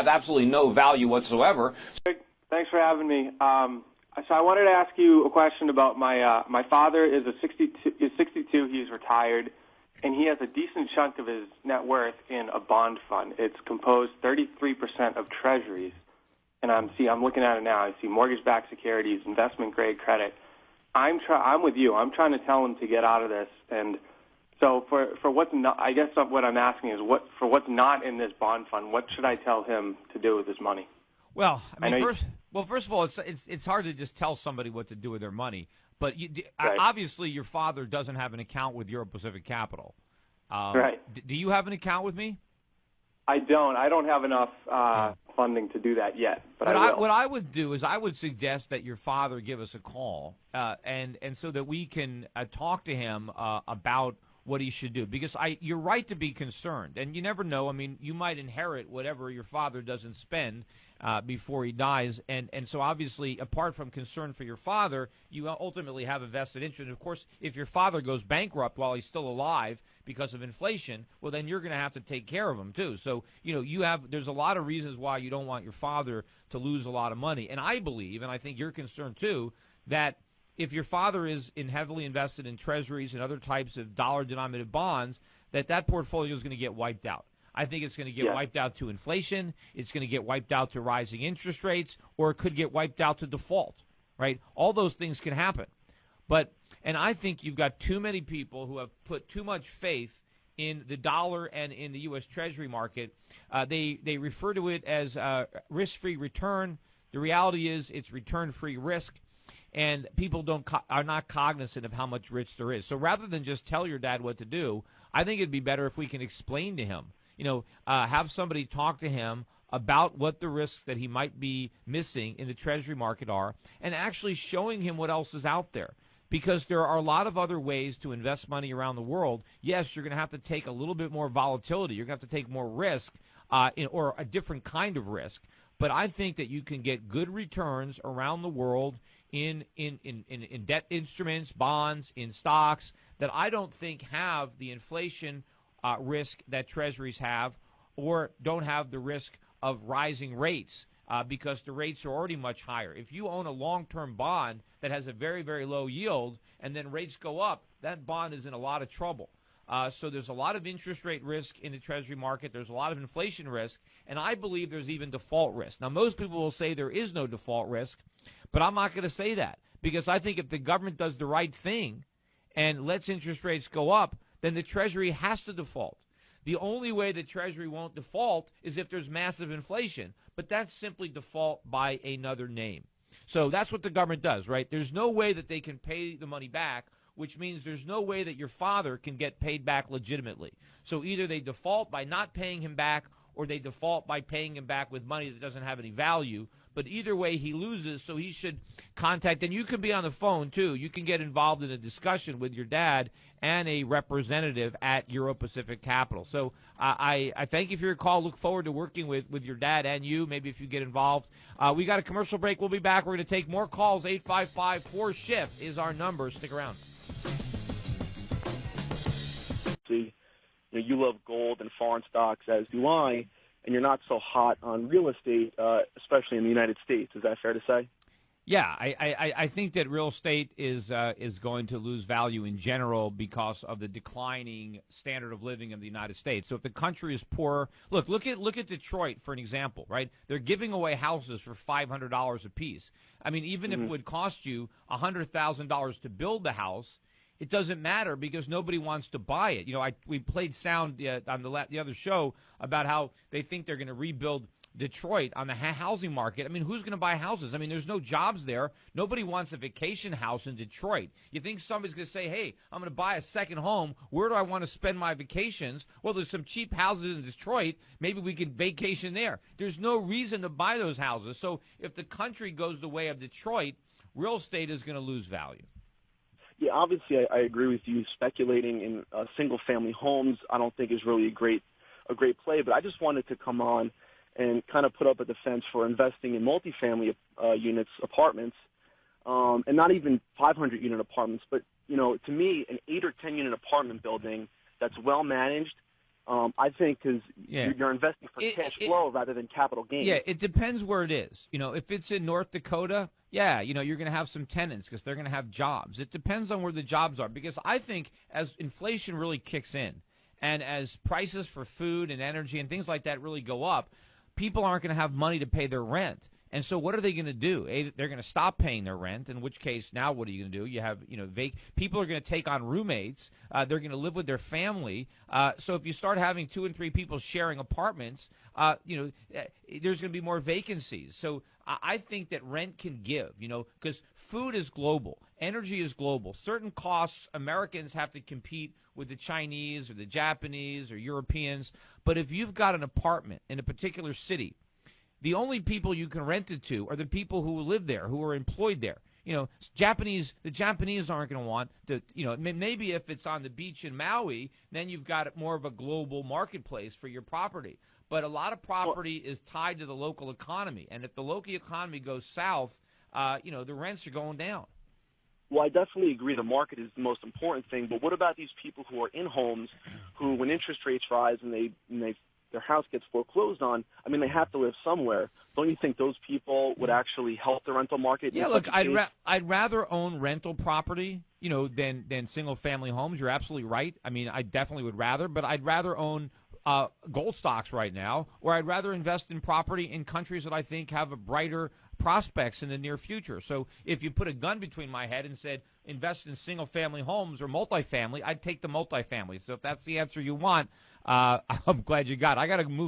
have absolutely no value whatsoever. Thanks for having me. So I wanted to ask you a question about my father is 62. He's retired, and he has a decent chunk of his net worth in a bond fund. It's composed 33% of treasuries, and I'm looking at it now. I see mortgage-backed securities, investment-grade credit. I'm with you. I'm trying to tell him to get out of this, and so for what's not, I guess what I'm asking is for what's not in this bond fund, what should I tell him to do with his money? Well, first of all, it's hard to just tell somebody what to do with their money. But right. Obviously, your father doesn't have an account with Euro Pacific Capital. Right. Do you have an account with me? I don't. I don't have enough funding to do that yet. But what I would do is I would suggest that your father give us a call, and so that we can talk to him about what he should do, because you're right to be concerned, and you never know. I mean, you might inherit whatever your father doesn't spend before he dies, and so obviously, apart from concern for your father, you ultimately have a vested interest. Of course, if your father goes bankrupt while he's still alive because of inflation, well, then you're going to have to take care of him too. So there's a lot of reasons why you don't want your father to lose a lot of money, and I believe, and I think you're concerned too, that if your father is heavily invested in treasuries and other types of dollar-denominated bonds, that portfolio is going to get wiped out. I think it's going to get wiped out to inflation. It's going to get wiped out to rising interest rates, or it could get wiped out to default, right? All those things can happen. And I think you've got too many people who have put too much faith in the dollar and in the U.S. Treasury market. They refer to it as risk-free return. The reality is it's return-free risk. And people are not cognizant of how much risk there is. So rather than just tell your dad what to do, I think it'd be better if we can explain to him, have somebody talk to him about what the risks that he might be missing in the Treasury market are, and actually showing him what else is out there. Because there are a lot of other ways to invest money around the world. Yes, you're going to have to take a little bit more volatility. You're going to have to take more risk, or a different kind of risk. But I think that you can get good returns around the world in debt instruments, bonds, in stocks that I don't think have the inflation risk that treasuries have, or don't have the risk of rising rates because the rates are already much higher. If you own a long-term bond that has a very, very low yield and then rates go up, that bond is in a lot of trouble. So there's a lot of interest rate risk in the Treasury market. There's a lot of inflation risk, and I believe there's even default risk. Now, most people will say there is no default risk, but I'm not going to say that, because I think if the government does the right thing and lets interest rates go up, then the Treasury has to default. The only way the Treasury won't default is if there's massive inflation, but that's simply default by another name. So that's what the government does, right? There's no way that they can pay the money back, which means there's no way that your father can get paid back legitimately. So either they default by not paying him back, or they default by paying him back with money that doesn't have any value. But either way, he loses, so he should contact. And you can be on the phone, too. You can get involved in a discussion with your dad and a representative at Euro Pacific Capital. So I thank you for your call. Look forward to working with your dad and you, maybe if you get involved. We got a commercial break. We'll be back. We're going to take more calls. 855-4SHIFT is our number. Stick around. See, you love gold and foreign stocks, as do I, and you're not so hot on real estate, especially in the United States. Is that fair to say? Yeah, I think that real estate is going to lose value in general because of the declining standard of living of the United States. So if the country is poor, look at Detroit for an example, right? They're giving away houses for $500 a piece. I mean, even if it would cost you $100,000 to build the house, it doesn't matter because nobody wants to buy it. We played sound on the other show about how they think they're going to rebuild Detroit on the housing market. I mean, who's going to buy houses? I mean, there's no jobs there. Nobody wants a vacation house in Detroit. You think somebody's going to say, hey, I'm going to buy a second home. Where do I want to spend my vacations? Well, there's some cheap houses in Detroit. Maybe we can vacation there. There's no reason to buy those houses. So if the country goes the way of Detroit, real estate is going to lose value. Yeah, obviously I agree with you. Speculating in single-family homes I don't think is really a great play, but I just wanted to come on and kind of put up a defense for investing in multifamily units, apartments, and not even 500-unit apartments. But, to me, an 8 or 10-unit apartment building that's well-managed I think because Yeah. you're investing for cash flow rather than capital gain. Yeah, it depends where it is. If it's in North Dakota, yeah, you're going to have some tenants because they're going to have jobs. It depends on where the jobs are, because I think as inflation really kicks in and as prices for food and energy and things like that really go up, people aren't going to have money to pay their rent. And so what are they going to do? They're going to stop paying their rent, in which case now what are you going to do? You have, people are going to take on roommates. They're going to live with their family. So if you start having 2 and 3 people sharing apartments, there's going to be more vacancies. So I think that rent can give, because food is global. Energy is global. Certain costs, Americans have to compete with the Chinese or the Japanese or Europeans. But if you've got an apartment in a particular city, the only people you can rent it to are the people who live there, who are employed there. The Japanese aren't going to want to, maybe if it's on the beach in Maui, then you've got more of a global marketplace for your property. But a lot of property is tied to the local economy. And if the local economy goes south, the rents are going down. Well, I definitely agree the market is the most important thing. But what about these people who are in homes who, when interest rates rise and their house gets foreclosed on, they have to live somewhere. Don't you think those people would actually help the rental market? Yeah, look, I'd rather own rental property, than single-family homes. You're absolutely right. I definitely would rather, but I'd rather own gold stocks right now, or I'd rather invest in property in countries that I think have a brighter prospects in the near future. So if you put a gun between my head and said invest in single-family homes or multifamily, I'd take the multifamily. So if that's the answer you want, I'm glad you got it. I got to move